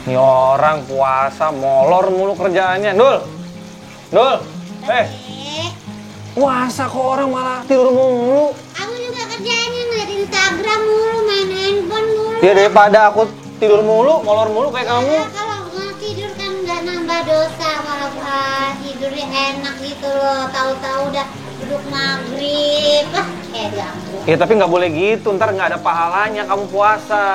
Nih orang puasa molor mulu kerjaannya. Dul. Puasa kok orang malah tidur mulu. Aku juga kerjaannya ngeliat Instagram mulu, main handphone mulu. Ya daripada aku tidur mulu, molor mulu kayak kamu. Kalau nggak tidur kan nggak nambah dosa, malah tidurnya enak gitu loh. Tahu-tahu udah duduk maghrib, ganggu. Ya tapi nggak boleh gitu, ntar nggak ada pahalanya kamu puasa.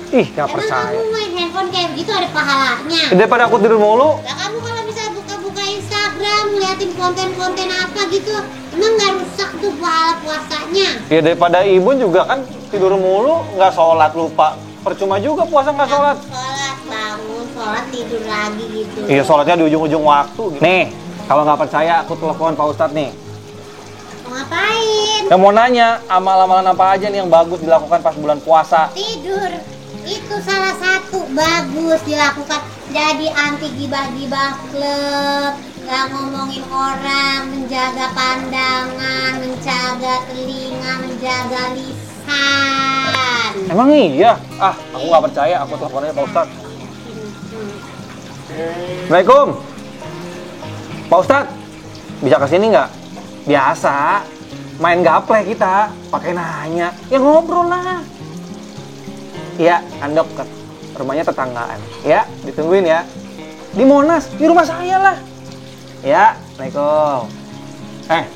Ih, nggak percaya. Kamu main handphone kayak begitu ada pahalanya. Ya, daripada aku tidur mulu. Nah, kamu kalau bisa buka-buka Instagram, ngeliatin konten-konten apa gitu, emang nggak rusak tuh pahala puasanya? Ya daripada ibu juga kan tidur mulu, nggak sholat lupa. Percuma juga puasa nggak sholat. Sholat, bangun, sholat, tidur lagi gitu. Iya, sholatnya di ujung-ujung waktu. Nih, kalau nggak percaya aku telepon Pak Ustadz nih. Mau ngapain? Yang mau nanya, amal-amalan apa aja nih yang bagus dilakukan pas bulan puasa? Tidur. Itu salah satu bagus dilakukan. Jadi anti gibah-gibah klub, nggak ngomongin orang, menjaga pandangan, menjaga telinga, menjaga lisan. Emang iya? Ah, aku nggak percaya. Aku teleponnya Pak Ustadz. Assalamualaikum. Pak Ustadz, bisa kesini nggak? Biasa, main gaple kita, pakai nanya. Ya ngobrol lah. Iya, Andok, rumahnya tetanggaan. Ya, ditungguin ya. Di Monas, di rumah saya lah. Ya, Assalamualaikum.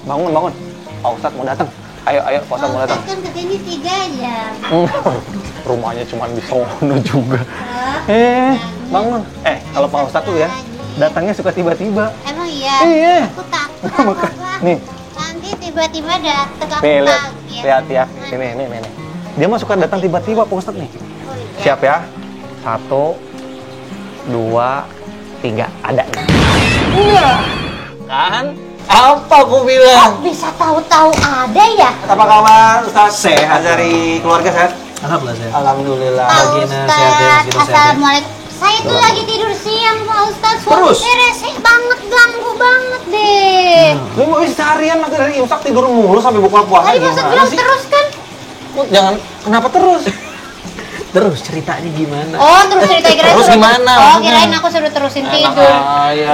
Bangun. Pak Ustadz mau datang. Ayo, Pak Ustadz mau datang. Kan kesini 3 jam. Rumahnya cuma di sono juga. Bangun. Kalau Pak Ustadz tuh ya, datangnya suka tiba-tiba. Emang iya? Iya. Aku takut apa? Nih. Nanti tiba-tiba datang Nih, pagi. lihat ya. Sini, nih. Dia mah suka datang tiba-tiba Pak Ustadz nih. Siap ya? 1, 2, 3, ada nih. Kan? Apa aku bilang? Kok bisa tahu-tahu ada ya? Apa kabar Ustaz? Sehat dari keluarga sehat? Alhamdulillah sehat. Alhamdulillah. Pak Gina, Ustadz, sehat ya, Gina, sehat ya. Assalamualaikum. Saya tuh lagi tidur siang Pak Ustadz. Terus? Suami rese banget, ganggu banget deh. Lu mau seharian nanti dari imsak tidur mulu sampai buka puasa Tadi Pak Ustadz gimana bilang sih? terus kan? Jangan, kenapa terus? Terus ceritanya gimana? Oh, terus cerita kirain Terus suruh- gimana Oh, maksudnya? kirain aku suruh terusin tidur.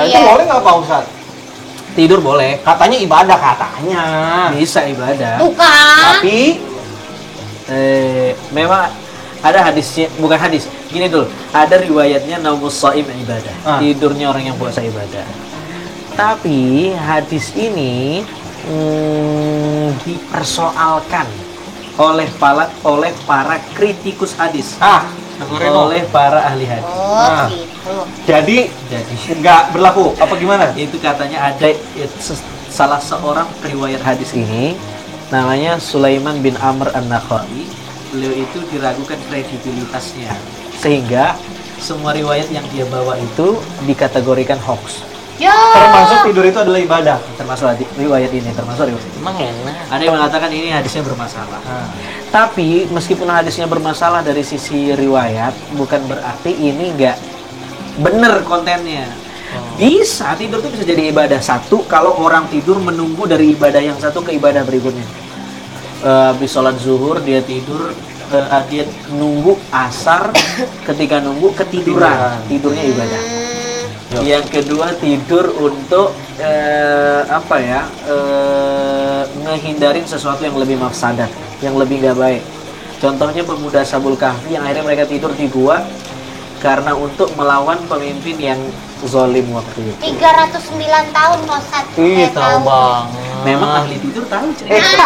Itu Iya. boleh nggak Pak Ustadz? Tidur boleh, Katanya ibadah katanya. bisa ibadah. Tuh kan? Tapi Memang ada hadisnya, bukan hadis. Gini dulu, ada riwayatnya naumus shaim ibadah. Tidurnya orang yang puasa ibadah. Tapi hadis ini dipersoalkan oleh para kritikus hadis. Oleh para ahli hadis. Oh, gitu. jadi nggak berlaku apa gimana? Itu katanya ada salah seorang riwayat hadis ini namanya Sulaiman bin Amr an-Nakhai. Beliau itu diragukan kredibilitasnya sehingga semua riwayat yang dia bawa itu dikategorikan hoax. Ya. Termasuk tidur itu adalah ibadah. Termasuk riwayat ini, termasuk riwayat ini. Emang enak. Ada yang mengatakan ini hadisnya bermasalah. Tapi meskipun hadisnya bermasalah dari sisi riwayat, bukan berarti ini nggak bener kontennya. Bisa, tidur itu bisa jadi ibadah. Satu, kalau orang tidur menunggu dari ibadah yang satu ke ibadah berikutnya. Habis sholat zuhur, dia tidur, dia nunggu asar, ketika nunggu ketiduran. Tidurnya ibadah. Yang kedua, tidur untuk ngehindarin sesuatu yang lebih mafsadat, yang lebih nggak baik. Contohnya pemuda Ashabul Kahfi yang akhirnya mereka tidur di gua karena untuk melawan pemimpin yang zalim waktu itu. 309 tahun Pak Ustadz. Ih, Saya tahu banget. Memang ahli tidur tahu cerita.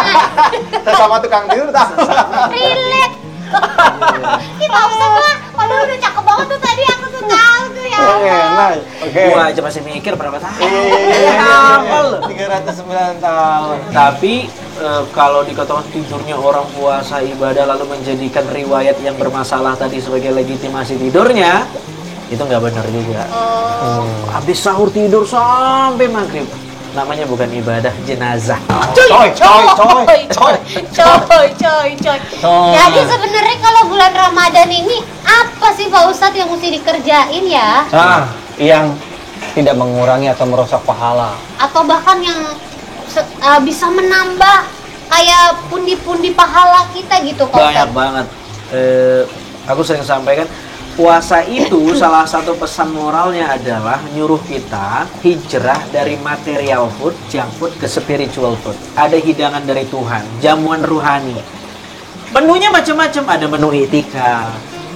Sama tukang tidur tahu. Relate. Ih, Pak Ustadz lah. Waduh, udah cakep banget tuh tadi. Aku tuh tahu tuh ya. Enak. Oke. Gua aja masih mikir berapa tahun. Iya. Hafal. 309 tahun. Tapi kalau dikatakan tidurnya orang puasa ibadah lalu menjadikan riwayat yang bermasalah tadi sebagai legitimasi tidurnya, itu nggak benar juga. Habis sahur tidur sampai maghrib, namanya bukan ibadah, jenazah. Coy. Jadi sebenarnya kalau bulan Ramadan ini apa sih Pak Ustadz yang mesti dikerjain ya? Yang tidak mengurangi atau merusak pahala. Atau bahkan yang bisa menambah kayak pundi-pundi pahala kita gitu Pak Banyak Ustadz? banget. Aku sering sampaikan, puasa itu salah satu pesan moralnya adalah nyuruh kita hijrah dari material food, junk food ke spiritual food. Ada hidangan dari Tuhan, jamuan ruhani. Menunya macam-macam, ada menu itikaf,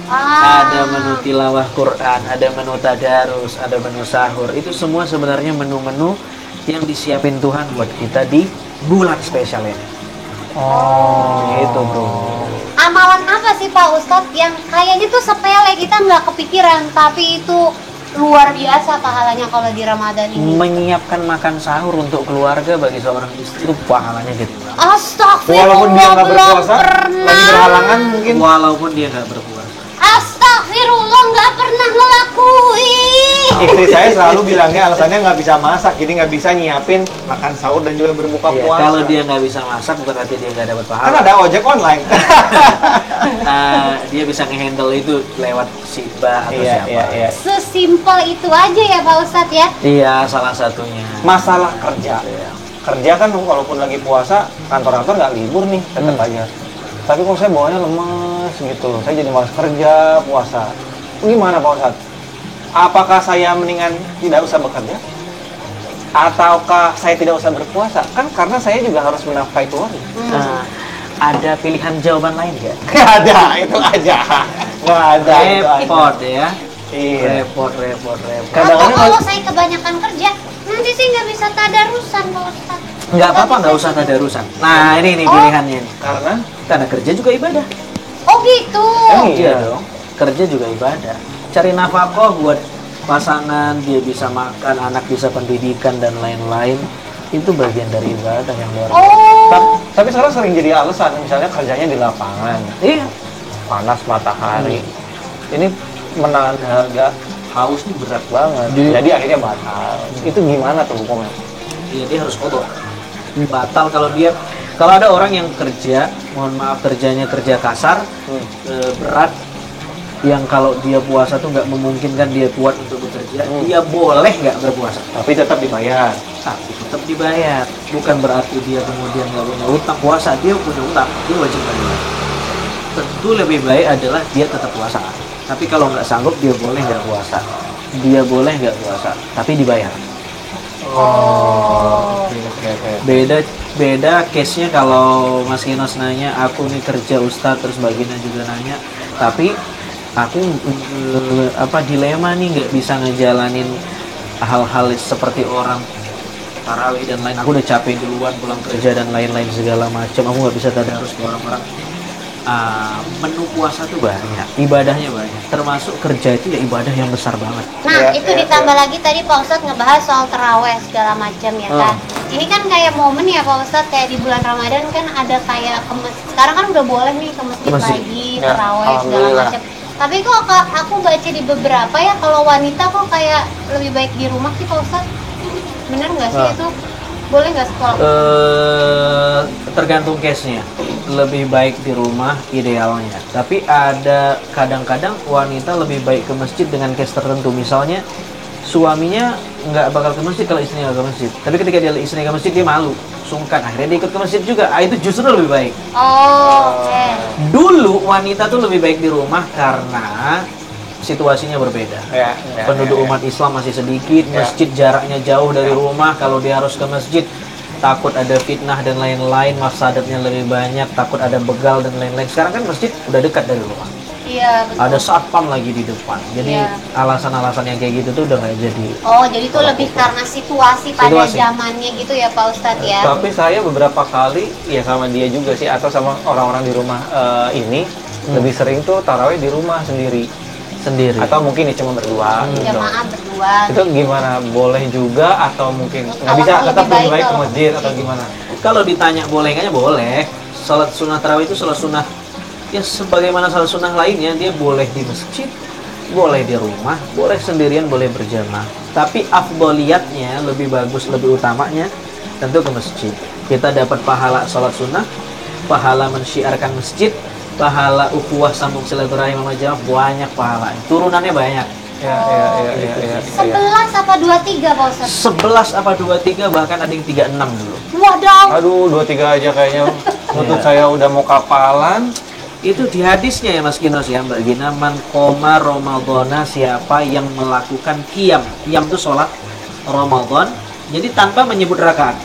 ada menu tilawah Quran, ada menu tadarus, ada menu sahur. Itu semua sebenarnya menu-menu yang disiapin Tuhan buat kita di bulan spesial ini. Gitu bro. Amalan apa sih Pak Ustadz yang kayaknya tuh sepele, kita nggak kepikiran, tapi itu luar biasa pahalanya kalau di Ramadan ini? Menyiapkan makan sahur untuk keluarga bagi seorang istri itu pahalanya gitu. Astagfirullah, Walaupun dia nggak belum berpuasa, pernah. lagi berhalangan mungkin. Walaupun dia nggak berpuasa. Astagfirullah, nggak pernah ngelakuin. Istri saya selalu bilangnya alasannya nggak bisa masak, jadi nggak bisa nyiapin makan sahur dan juga berbuka Iya, puasa. kalau dia nggak bisa masak bukan berarti dia nggak dapat Kan pahala. ada ojek online. Dia bisa ngehandle itu lewat Siba atau siapa. Sesimpel itu aja ya Pak Ustadz ya. Iya, salah satunya. Masalah kerja. Kerja kan walaupun lagi puasa, kantor-kantor nggak libur nih, tetap aja. Tapi kalau saya bawanya lemes gitu, saya jadi malas kerja puasa. Gimana Pak Ustadz? Apakah saya mendingan tidak usah bekerja? Ataukah saya tidak usah berpuasa? Kan karena saya juga harus menafkahi keluarga. Nah, ada pilihan jawaban lain nggak? Nggak ada, itu aja. Nggak ada, itu aja. Repot ya. Iya. Repot. Atau Kadang-kadang kalau saya kebanyakan kerja, nanti sih nggak bisa tadarusan Pak Ustadz. Nggak apa-apa, nggak usah tadarusan. Nah, ini pilihannya nih. Karena kerja juga ibadah. Oh gitu. Iya dong. Kerja juga ibadah. Cari nafkah buat pasangan, dia bisa makan, anak bisa pendidikan dan lain-lain. Itu bagian dari ibadah yang luar biasa. Tapi sekarang sering jadi alasan, misalnya kerjanya di lapangan, Iya. panas matahari. Ini menahan dahaga, haus ini berat banget. Jadi akhirnya batal. Itu gimana tuh hukumnya? Iya, dia harus kodok. Batal kalau ada orang yang kerja, mohon maaf kerjanya kerja kasar, berat, yang kalau dia puasa tuh nggak memungkinkan dia kuat untuk bekerja, dia boleh nggak berpuasa. Tapi tetap dibayar. Tapi tetap dibayar. Bukan berarti dia kemudian nggak punya utang puasa, dia punya utang, dia wajib bayar. Tentu lebih baik adalah dia tetap puasa. Tapi kalau nggak sanggup, dia boleh nggak puasa. Dia boleh nggak puasa, tapi dibayar. Beda case-nya kalau Mas Kinos nanya, aku nih kerja Ustadz, terus bagiannya juga nanya, tapi aku dilema nih, nggak bisa ngejalanin hal-hal seperti orang tarawih dan lain. Aku udah capek duluan pulang kerja dan lain-lain segala macam. Aku nggak bisa tadarus ke orang-orang. Menu puasa tuh banyak, ibadahnya banyak. Termasuk kerja itu ya ibadah yang besar banget. Nah, itu ditambah lagi tadi Pak Ustadz ngebahas soal terawih segala macam ya kan. Ini kan kayak momen ya Pak Ustadz, kayak di bulan Ramadan kan ada kayak ke masjid. Sekarang kan udah boleh nih ke masjid lagi, terawih segala macam. Tapi kok aku baca di beberapa ya, kalau wanita kok kayak lebih baik di rumah sih Pak Ustadz. Bener nggak sih itu? Boleh nggak sekolah? Tergantung case-nya. Lebih baik di rumah idealnya. Tapi ada kadang-kadang wanita lebih baik ke masjid dengan case tertentu. Misalnya suaminya nggak bakal ke masjid kalau istrinya nggak ke masjid. Tapi ketika dia istrinya ke masjid, dia malu, sungkan. Akhirnya dia ikut ke masjid juga. Itu justru lebih baik. Oke. Dulu wanita tuh lebih baik di rumah karena situasinya berbeda. Penduduk umat Islam masih sedikit, masjid jaraknya jauh dari rumah. Kalau dia harus ke masjid, takut ada fitnah dan lain-lain, mafsadatnya lebih banyak, takut ada begal dan lain-lain. Sekarang kan masjid udah dekat dari rumah. Iya, betul. Ada satpam lagi di depan. Jadi alasan-alasan yang kayak gitu tuh udah nggak jadi. Oh, jadi itu lebih karena situasi pada zamannya gitu ya Pak Ustadz ya. Tapi saya beberapa kali ya sama dia juga sih, atau sama orang-orang di rumah ini lebih sering tuh tarawih di rumah sendiri. Atau mungkin ya cuma berdua. Jamaah berdua. Itu gimana? Boleh juga atau mungkin nggak bisa, tetap lebih baik ke masjid atau gimana? Kalau ditanya boleh nggaknya boleh. Salat sunnah tarawih itu salat sunnah ya sebagaimana salat sunnah lainnya, dia boleh di masjid, boleh di rumah, boleh sendirian, boleh berjamaah. Tapi afdoliyatnya lebih bagus, lebih utamanya tentu ke masjid. Kita dapat pahala salat sunnah, pahala mensyiarkan masjid, pahala ukhuwah sambung silaturahim sama jamaah, banyak pahala. Turunannya banyak. 11 apa 23 Pak Ustadz? 11 apa 23, bahkan ada yang 36 dulu. Waduh. Aduh, 23 aja kayaknya. Menurut saya udah mau kapalan. Itu di hadisnya ya Mas Ginos ya Mbak Gina, man qoma Ramadhana, siapa yang melakukan qiyam. Qiyam itu sholat Ramadan, jadi tanpa menyebut rakaat.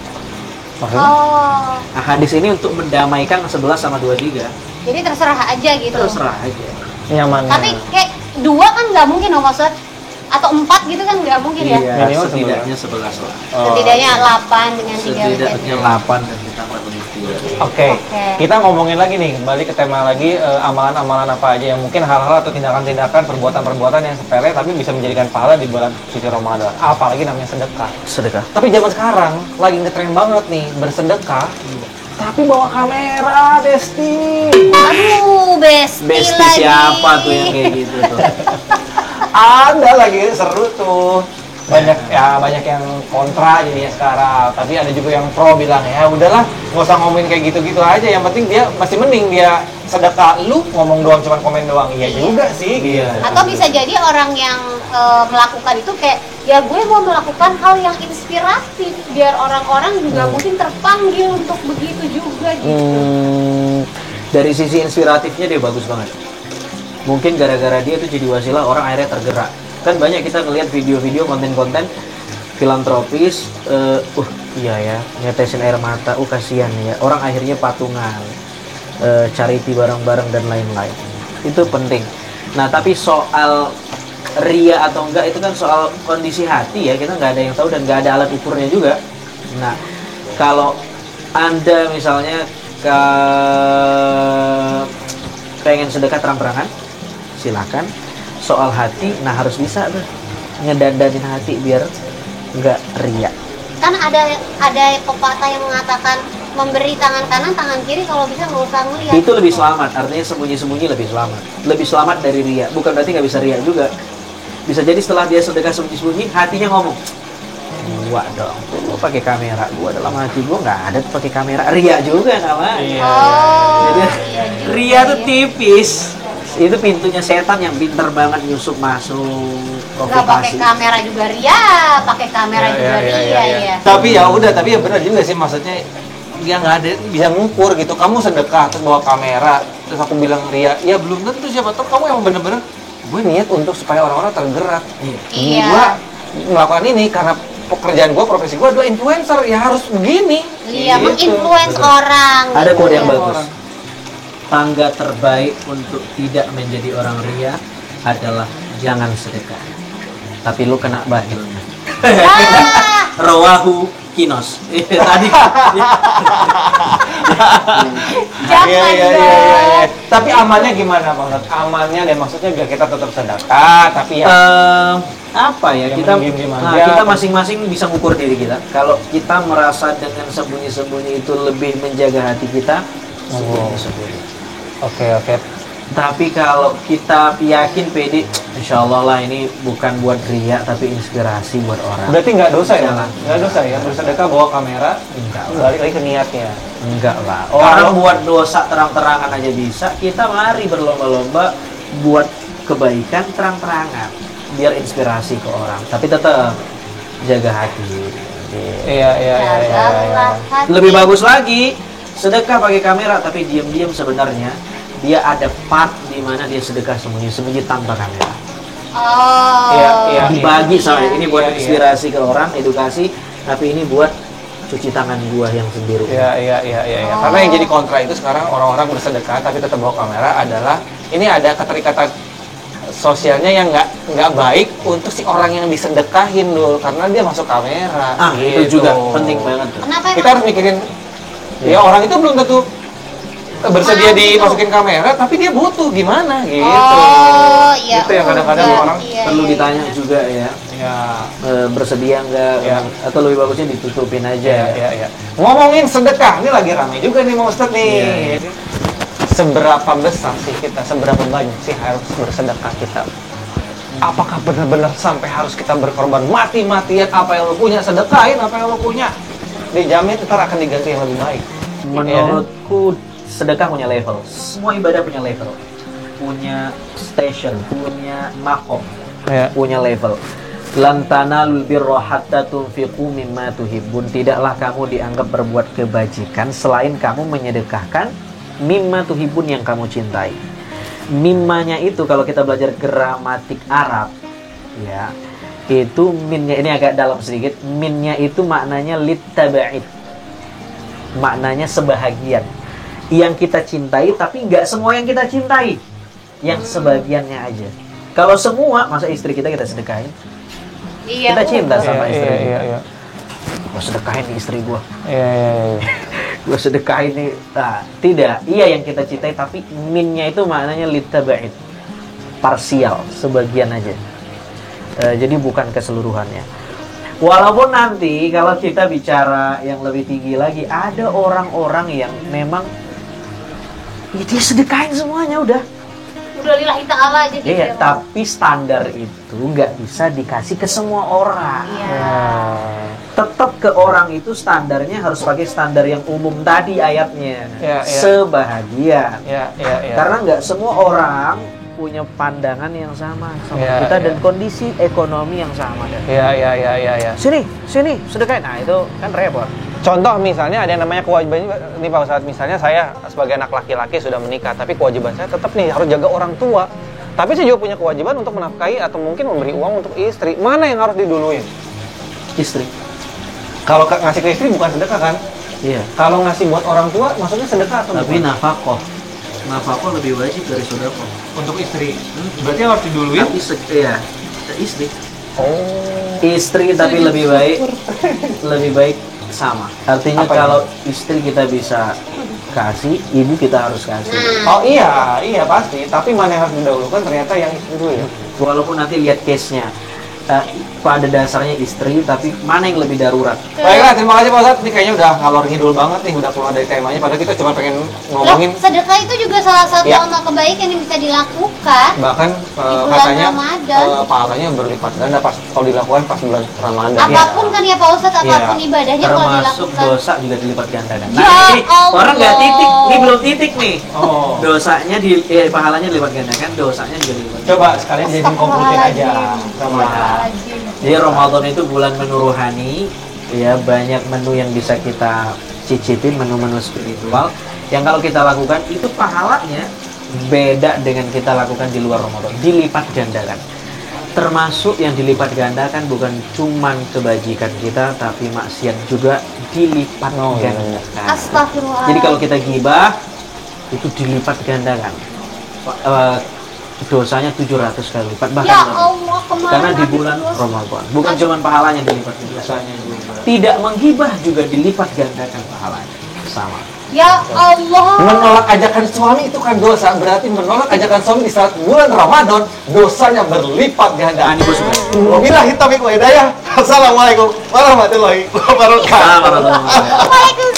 Oh. Nah, hadis ini untuk mendamaikan 11 sama 23. Jadi terserah aja gitu. Terserah aja. Nyaman. Tapi kayak 2 kan nggak mungkin dong Pak Ustadz. Atau 4 gitu kan nggak mungkin ya. Iya, Minimal setidaknya 11 lah. Setidaknya 8 dengan 3 Setidaknya 8 dan ditambah 23. Oke, Oke. kita ngomongin lagi nih, kembali ke tema lagi, amalan-amalan apa aja yang mungkin hal-hal atau tindakan-tindakan, perbuatan-perbuatan yang sepele tapi bisa menjadikan pahala di bulan suci Ramadan. Apalagi namanya sedekah. Sedekah. Tapi zaman sekarang lagi ngetren banget nih bersedekah, tapi bawa kamera, Besti. Aduh, Besti Besti lagi. siapa tuh yang kayak gitu tuh? Ada lagi seru tuh. Banyak yang kontra jadinya sekarang, tapi ada juga yang pro bilang ya udahlah nggak usah ngomongin kayak gitu-gitu aja, yang penting dia masih mending dia sedekah, lu ngomong doang cuma komen doang. Iya juga sih gitu. Atau bisa jadi orang yang melakukan itu kayak ya gue mau melakukan hal yang inspiratif biar orang-orang juga mungkin terpanggil untuk begitu juga gitu. Dari sisi inspiratifnya dia bagus banget. Mungkin gara-gara dia tuh jadi wasilah orang akhirnya tergerak. Kan banyak kita ngelihat video-video konten-konten filantropis, iya ya, ngetesin air mata, kasihan ya, orang akhirnya patungan, charity bareng-bareng dan lain-lain. Itu penting. Nah, tapi soal ria atau enggak itu kan soal kondisi hati ya, kita nggak ada yang tahu dan nggak ada alat ukurnya juga. Nah, kalau Anda misalnya pengen sedekah terang-terangan, silakan. Soal hati, nah harus bisa tuh ngedandanin hati biar nggak ria. Kan ada pepatah yang mengatakan memberi tangan kanan, tangan kiri, kalau bisa nggak usah ngeliat. Itu lebih selamat, artinya sembunyi-sembunyi lebih selamat. Lebih selamat dari ria, bukan berarti nggak bisa ria juga. Bisa jadi setelah dia sedekah sembunyi-sembunyi, hatinya ngomong, gua dong, gua pakai kamera, gua dalam hati gua nggak ada tuh pakai kamera. Ria juga namanya. Oh, Jadi iya juga ria tuh ya. tipis. Itu pintunya setan yang pinter banget nyusup masuk Nggak pakai provokasi. kamera juga ria, pakai kamera juga ria ya. Tapi ya udah, tapi ya benar juga sih, maksudnya dia nggak ada bisa ngukur gitu. Kamu sedekah terus bawa kamera, terus aku bilang ria, ya belum tentu, siapa tahu kamu yang bener-bener gue niat untuk supaya orang-orang tergerak. Iya. Gue melakukan ini karena pekerjaan gue, profesi gue adalah influencer, ya harus begini. Iya, Gitu. menginfluence orang. Ada gitu quote yang ya. bagus. Tangga terbaik untuk tidak menjadi orang ria adalah jangan sedekah. Tapi lu kena bahilnya. Ah, Rawahu Kinos. Tadi. jangan dong. Tapi amannya gimana Bang? Amannya deh, maksudnya biar kita tetap sedekah, tapi ya Apa ya, yang kita diem-diem nah, aja. kita masing-masing bisa ngukur diri kita. Kalau kita merasa dengan sembunyi-sembunyi itu lebih menjaga hati kita, sembunyi-sembunyi. Oke. Tapi kalau kita yakin pede, insya Allah lah ini bukan buat ria tapi inspirasi buat orang. Berarti nggak dosa ya? Jangan. Nggak dosa ya? Bersedekah bawa kamera, balik lagi ke niatnya. Enggak lah. Kalau- Orang buat dosa terang-terangan aja bisa. Kita mari berlomba-lomba buat kebaikan terang-terangan, biar inspirasi ke orang. Tapi tetap jaga hati. Iya. Jagalah hati. Lebih bagus lagi, sedekah pakai kamera tapi diam-diam sebenarnya dia ada part di mana dia sedekah sembunyi-sembunyi tanpa kamera. Oh. Iya. Dibagi sama Iya. ini buat Iya. inspirasi ke orang, edukasi, tapi ini buat cuci tangan gua yang sendiri. Iya. Karena yang jadi kontra itu sekarang orang-orang bersedekah tapi tetap bawa kamera adalah ini ada keterikatan sosialnya yang nggak baik untuk si orang yang disedekahin dulu karena dia masuk kamera. Itu Gitu. juga penting banget tuh. Kenapa Kita emang? harus mikirin ya orang itu belum tentu bersedia Gitu. dimasukin kamera tapi dia butuh gimana gitu. Oh, iya. Gitu yang kadang-kadang juga. orang Iya, Perlu iya, ditanya iya. juga ya, Ya. bersedia nggak, Iya. atau lebih bagusnya ditutupin aja. Iya. Ngomongin sedekah, ini lagi ramai juga nih Mang Ustadz nih. Iya. Seberapa besar sih kita, seberapa banyak sih harus bersedekah kita? Apakah benar-benar sampai harus kita berkorban mati-matian apa yang lo punya, sedekahin apa yang lo punya? Dijamin ntar akan diganti yang lebih baik. Menurutku sedekah punya level. Semua ibadah punya level. Punya station, punya makom, Ya. punya level. Lan tanalul birra hatta tunfiqu mimma tuhibbun. Tidaklah kamu dianggap berbuat kebajikan selain kamu menyedekahkan mimma tuhibun yang kamu cintai. Mimmanya itu kalau kita belajar gramatik Arab ya, itu minnya ini agak dalam sedikit. Minnya itu maknanya litaba'id, maknanya sebahagian yang kita cintai, tapi nggak semua yang kita cintai, yang sebagiannya aja. Kalau semua, masa istri kita sedekahin? Iya, Kita cinta sama istri. Iya. Gua sedekahin nih istri gua. Iya. Gue sedekahin nih. Nah, tidak. Iya yang kita cintai, tapi minnya itu maknanya litaba'id, parsial, sebagian aja. Jadi bukan keseluruhannya. Walaupun nanti kalau kita bicara yang lebih tinggi lagi, ada orang-orang yang memang ya dia sedekahin semuanya udah lillahi ta'ala aja gitu. Iya, ya, Bang. tapi standar itu nggak bisa dikasih ke semua orang. Iya. Tetap ke orang itu standarnya harus pakai standar yang umum tadi ayatnya. Ya, ya. Sebahagian. Iya. Karena nggak semua orang punya pandangan yang sama Ya, kita ya. dan kondisi ekonomi yang sama. Iya. Sini, sedekahin. Nah, itu kan repot. Contoh misalnya ada yang namanya kewajiban nih Pak Ustadz, misalnya saya sebagai anak laki-laki sudah menikah, tapi kewajiban saya tetap nih harus jaga orang tua. Tapi saya juga punya kewajiban untuk menafkahi atau mungkin memberi uang untuk istri. Mana yang harus diduluin? Istri. Kalau ngasih ke istri bukan sedekah kan? Iya. Kalau ngasih buat orang tua maksudnya sedekah atau Tapi bukan? nafkah lebih wajib dari sedekah. Untuk istri. Berarti harus diduluin. Tapi istri. Oh. Istri tapi lebih baik sama. Artinya Apa kalau istri kita bisa kasih, ibu kita harus kasih. Oh iya pasti. Tapi mana yang harus didahulukan ternyata yang istri dulu ya. Walaupun nanti lihat case-nya, pada dasarnya istri, tapi mana yang lebih darurat? Baiklah, terima kasih Pak Ustadz. Ini kayaknya udah ngalor ngidul banget nih, udah keluar dari temanya. Padahal kita cuma pengen ngomongin. Sedekah itu juga salah satu Ya. amal kebaikan yang bisa dilakukan. Bahkan bulan katanya Ramadan. pahalanya berlipat ganda pas kalau dilakukan pas bulan Ramadan. Apapun kan ya Pak Ustadz, apapun ibadahnya kalau Termasuk dilakukan. dosa juga dilipat gandakan. Ya ini Allah. orang nggak titik, ini belum titik nih. Oh. Dosanya pahalanya dilipat gandakan, dosanya juga dilipat gandakan. Coba sekalian jadi komputer aja sama. Jadi Ramadan itu bulan menu rohani, ya banyak menu yang bisa kita cicipin, menu-menu spiritual yang kalau kita lakukan itu pahalanya beda dengan kita lakukan di luar Ramadan, dilipat gandakan. Termasuk yang dilipat gandakan bukan cuman kebajikan kita, tapi maksiat juga dilipat gandakan. Astagfirullah. Jadi kalau kita gibah itu dilipat gandakan. Dosanya 700 kali lipat bahkan Ya lebih. Allah, kemana Karena di itu bulan dosa? Ramadan bukan cuma pahalanya dilipat dosanya juga. Tidak menggibah juga dilipat gandakan pahalanya. Sama. Ya Allah. Menolak ajakan suami itu kan dosa, berarti menolak ajakan suami di saat bulan Ramadan dosanya berlipat ganda. Ini gue suka. Wabillahi taufiq wal hidayah. Assalamualaikum warahmatullahi wabarakatuh. Waalaikumsalam warahmatullahi wabarakatuh. Waalaikumsalam.